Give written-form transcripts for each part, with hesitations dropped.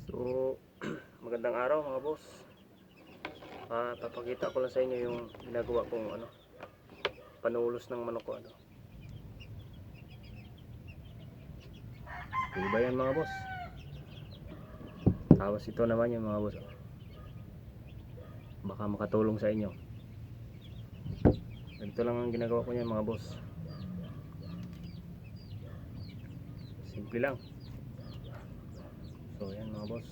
So, magandang araw mga boss. Papakita ko lang sa inyo yung ginagawa kong panulos ng manok ko. Diba yan mga boss? Tapos ito naman yung mga boss. Baka makatulong sa inyo. Ganito lang ang ginagawa ko niyan mga boss. Simple lang. So yan mga boss.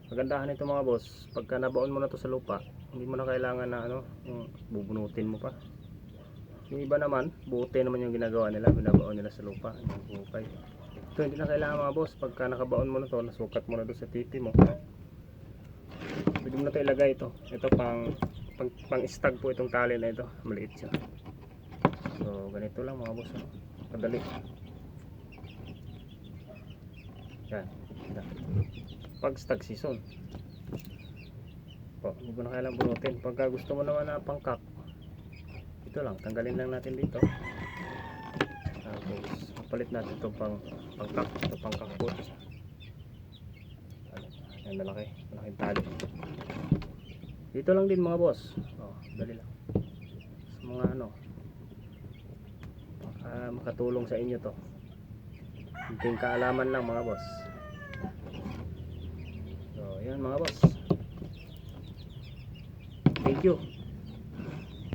Magandahan ito mga boss, pagka nabaon mo na to sa lupa, hindi mo na kailangan na yung bubunutin mo pa. Yung iba naman, buti naman yung ginagawa nila, binabaon nila sa lupa, yung bukay. Ito hindi na kailangan mga boss, pagka nakabaon mo na to, nasukat mo na doon sa titi mo. Pwede mo na ito ilagay ito. Ito pang stag po itong tali na ito, maliit siya. So ganito lang mga boss, madali. Yan. Pag stag season po, hindi mo na kailangan bunutin. Pagka gusto mo naman na pangkak, ito lang, tanggalin lang natin dito. Tapos palit natin ito pangkak. Ito pangkak po ito. Yan, malaking tali. Dito lang din mga boss. Dali lang sa mga makatulong sa inyo to. Hinting kaalaman lang mga boss. So yan mga boss, thank you.